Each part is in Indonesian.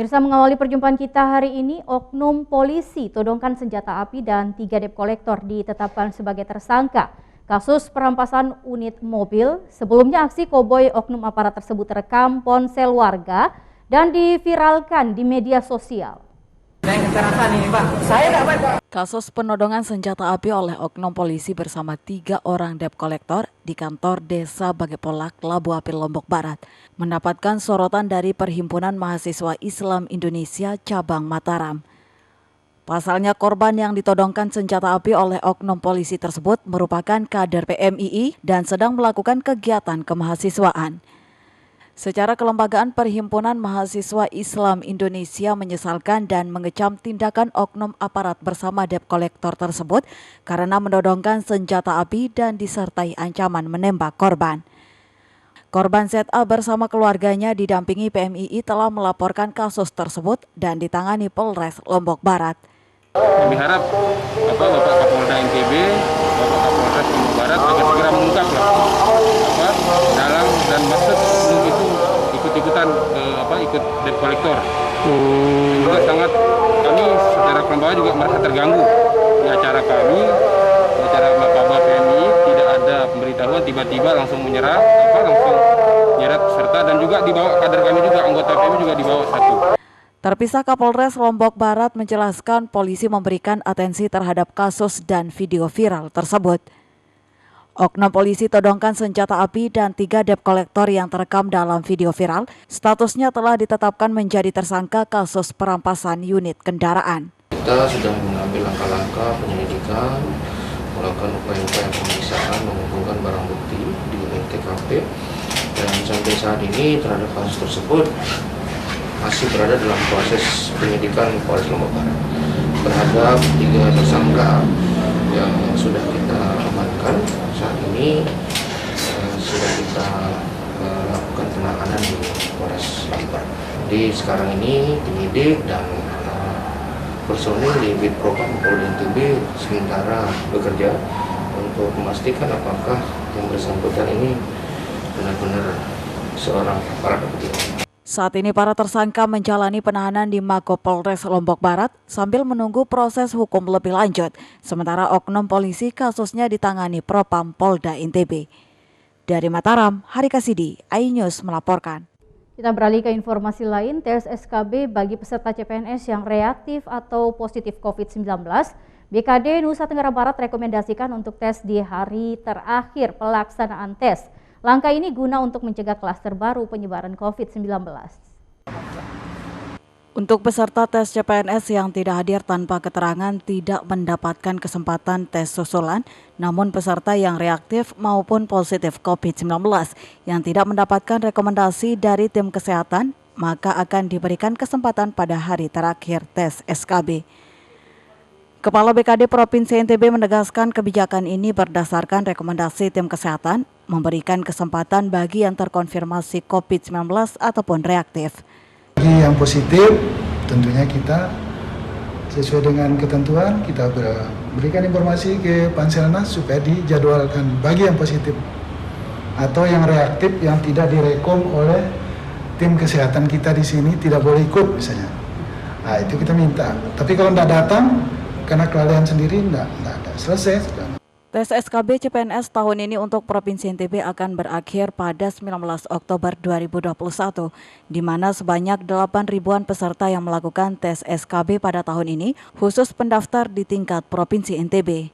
Pemirsa, mengawali perjumpaan kita hari ini, oknum polisi todongkan senjata api dan 3 debt collector ditetapkan sebagai tersangka kasus perampasan unit mobil. Sebelumnya aksi koboi oknum aparat tersebut terekam ponsel warga dan diviralkan di media sosial. Kasus penodongan senjata api oleh oknum polisi bersama 3 orang debt collector di kantor desa Bagepolak, Labu Api, Lombok Barat mendapatkan sorotan dari Perhimpunan Mahasiswa Islam Indonesia Cabang Mataram. Pasalnya korban yang ditodongkan senjata api oleh oknum polisi tersebut merupakan kader PMII dan sedang melakukan kegiatan kemahasiswaan. Secara kelembagaan, Perhimpunan Mahasiswa Islam Indonesia menyesalkan dan mengecam tindakan oknum aparat bersama debt collector tersebut karena menodongkan senjata api dan disertai ancaman menembak korban. Korban ZA bersama keluarganya didampingi PMII telah melaporkan kasus tersebut dan ditangani Polres Lombok Barat. Kami harap Bapak Kapolda NTB, Bapak Kapolres Lombok Barat agar segera mengungkap dalang dan maksud itu ikut-ikutan ikut debt collector. Juga sangat kami secara kelembagaan juga merasa terganggu di acara kami, di acara Bapak PMI tidak ada pemberitahuan tiba-tiba langsung menyerah, langsung menyeret peserta dan juga dibawa kader kami juga anggota PMI juga dibawa satu. Terpisah, Kapolres Lombok Barat menjelaskan polisi memberikan atensi terhadap kasus dan video viral tersebut. Oknum polisi todongkan senjata api dan 3 debt collector yang terekam dalam video viral, statusnya telah ditetapkan menjadi tersangka kasus perampasan unit kendaraan. Kita sudah mengambil langkah-langkah penyelidikan, melakukan upaya-upaya pemeriksaan, mengumpulkan barang bukti di TKP, dan sampai saat ini terhadap kasus tersebut masih berada dalam proses penyidikan Polres Lombok Barat terhadap 3 tersangka yang sudah kita amankan. Saat ini sudah kita lakukan penanganan di Polres Lombok Barat. Jadi sekarang ini penyidik dan personil di Bitpropam Polda NTB sementara bekerja untuk memastikan apakah yang bersangkutan ini benar-benar seorang aparat kepolisian. Saat ini para tersangka menjalani penahanan di Mako Polres Lombok Barat sambil menunggu proses hukum lebih lanjut. Sementara oknum polisi kasusnya ditangani Propam Polda NTB. Dari Mataram, Hari Kasidi, iNews melaporkan. Kita beralih ke informasi lain, tes SKB bagi peserta CPNS yang reaktif atau positif COVID-19. BKD Nusa Tenggara Barat rekomendasikan untuk tes di hari terakhir pelaksanaan tes. Langkah ini guna untuk mencegah klaster baru penyebaran COVID-19. Untuk peserta tes CPNS yang tidak hadir tanpa keterangan tidak mendapatkan kesempatan tes susulan, namun peserta yang reaktif maupun positif COVID-19 yang tidak mendapatkan rekomendasi dari tim kesehatan, maka akan diberikan kesempatan pada hari terakhir tes SKB. Kepala BKD Provinsi NTB menegaskan kebijakan ini berdasarkan rekomendasi tim kesehatan, memberikan kesempatan bagi yang terkonfirmasi COVID-19 ataupun reaktif. Bagi yang positif, tentunya kita sesuai dengan ketentuan, kita berikan informasi ke Panselnas supaya dijadwalkan bagi yang positif atau yang reaktif yang tidak direkom oleh tim kesehatan kita di sini tidak boleh ikut misalnya. Nah, itu kita minta. Tapi kalau tidak datang, karena kelalaian sendiri tidak ada. Selesai sudah. Tes SKB CPNS tahun ini untuk Provinsi NTB akan berakhir pada 19 Oktober 2021, di mana sebanyak 8.000-an peserta yang melakukan tes SKB pada tahun ini, khusus pendaftar di tingkat Provinsi NTB.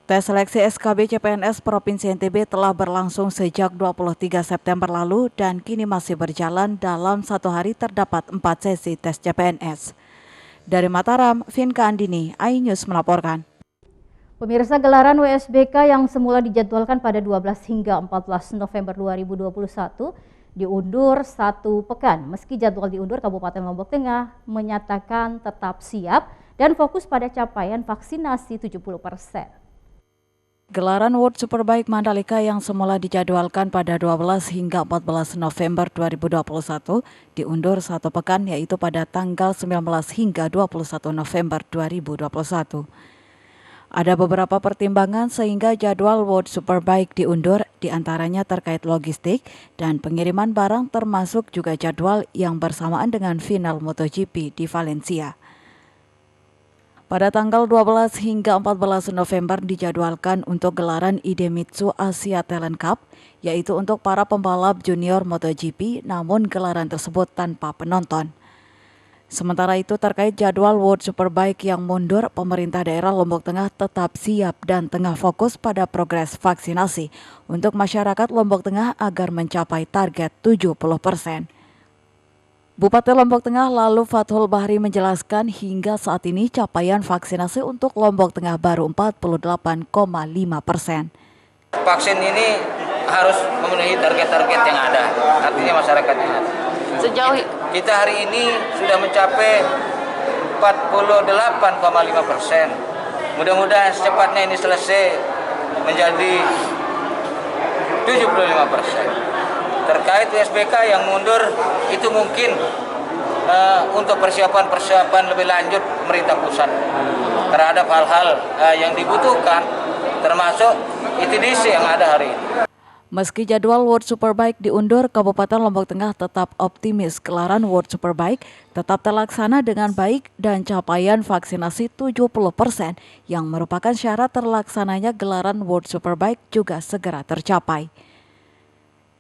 Tes seleksi SKB CPNS Provinsi NTB telah berlangsung sejak 23 September lalu dan kini masih berjalan. Dalam satu hari terdapat 4 sesi tes CPNS. Dari Mataram, Vinka Andini, iNews melaporkan. Pemirsa, gelaran WSBK yang semula dijadwalkan pada 12 hingga 14 November 2021 diundur 1 pekan. Meski jadwal diundur, Kabupaten Lombok Tengah menyatakan tetap siap dan fokus pada capaian vaksinasi 70%. Gelaran World Superbike Mandalika yang semula dijadwalkan pada 12 hingga 14 November 2021 diundur 1 pekan, yaitu pada tanggal 19 hingga 21 November 2021. Ada beberapa pertimbangan sehingga jadwal World Superbike diundur, diantaranya terkait logistik dan pengiriman barang termasuk juga jadwal yang bersamaan dengan final MotoGP di Valencia. Pada tanggal 12 hingga 14 November dijadwalkan untuk gelaran Idemitsu Asia Talent Cup, yaitu untuk para pembalap junior MotoGP, namun gelaran tersebut tanpa penonton. Sementara itu terkait jadwal World Superbike yang mundur, pemerintah daerah Lombok Tengah tetap siap dan tengah fokus pada progres vaksinasi untuk masyarakat Lombok Tengah agar mencapai target 70%. Bupati Lombok Tengah lalu Fathul Bahri menjelaskan hingga saat ini capaian vaksinasi untuk Lombok Tengah baru 48,5%. Vaksin ini harus memenuhi target-target yang ada, artinya masyarakatnya ada. Sejauh kita hari ini sudah mencapai 48,5%. Mudah-mudahan secepatnya ini selesai menjadi 75%. Terkait USBK yang mundur itu mungkin untuk persiapan lebih lanjut pemerintah pusat terhadap hal-hal yang dibutuhkan, termasuk ITDC yang ada hari ini. Meski jadwal World Superbike diundur, Kabupaten Lombok Tengah tetap optimis gelaran World Superbike tetap terlaksana dengan baik dan capaian vaksinasi 70% yang merupakan syarat terlaksananya gelaran World Superbike juga segera tercapai.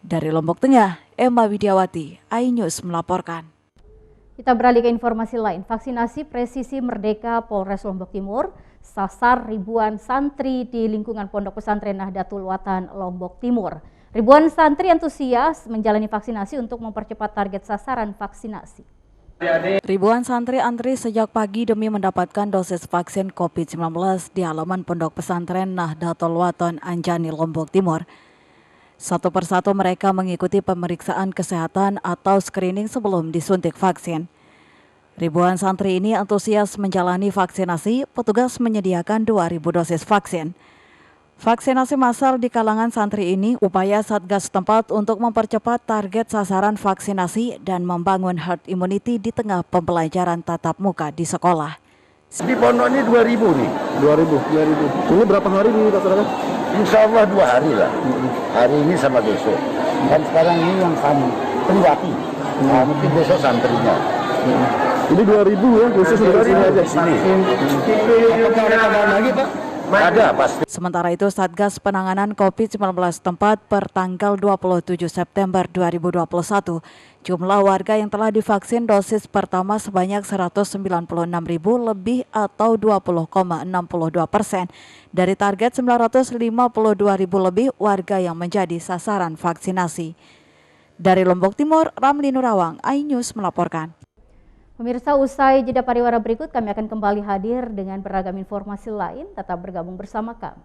Dari Lombok Tengah, Emma Widiawati, iNews melaporkan. Kita beralih ke informasi lain. Vaksinasi presisi Merdeka Polres Lombok Timur sasar ribuan santri di lingkungan Pondok Pesantren Nahdlatul Watan Lombok Timur. Ribuan santri antusias menjalani vaksinasi untuk mempercepat target sasaran vaksinasi. Ribuan santri antri sejak pagi demi mendapatkan dosis vaksin COVID-19 di halaman Pondok Pesantren Nahdlatul Watan Anjani Lombok Timur. Satu persatu mereka mengikuti pemeriksaan kesehatan atau screening sebelum disuntik vaksin. Ribuan santri ini antusias menjalani vaksinasi, petugas menyediakan 2.000 dosis vaksin. Vaksinasi massal di kalangan santri ini upaya Satgas setempat untuk mempercepat target sasaran vaksinasi dan membangun herd immunity di tengah pembelajaran tatap muka di sekolah. Di pondok ini 2.000 nih. 2.000. Ini berapa hari nih Pak? Insya Allah 2 hari lah. Hari ini sama besok. Dan sekarang ini yang kami pribadi. Mungkin besok santrinya. Ini 2.000 ya, khusus dari sini. Apakah ada tambahan lagi Pak? Ada pasti. Sementara itu Satgas Penanganan COVID-19 tempat per tanggal 27 September 2021, jumlah warga yang telah divaksin dosis pertama sebanyak 196.000 lebih atau 20,62% dari target 952.000 lebih warga yang menjadi sasaran vaksinasi. Dari Lombok Timur, Ramli Nurawang, iNews melaporkan. Pemirsa, usai jeda pariwara berikut kami akan kembali hadir dengan beragam informasi lain. Tetap bergabung bersama kami.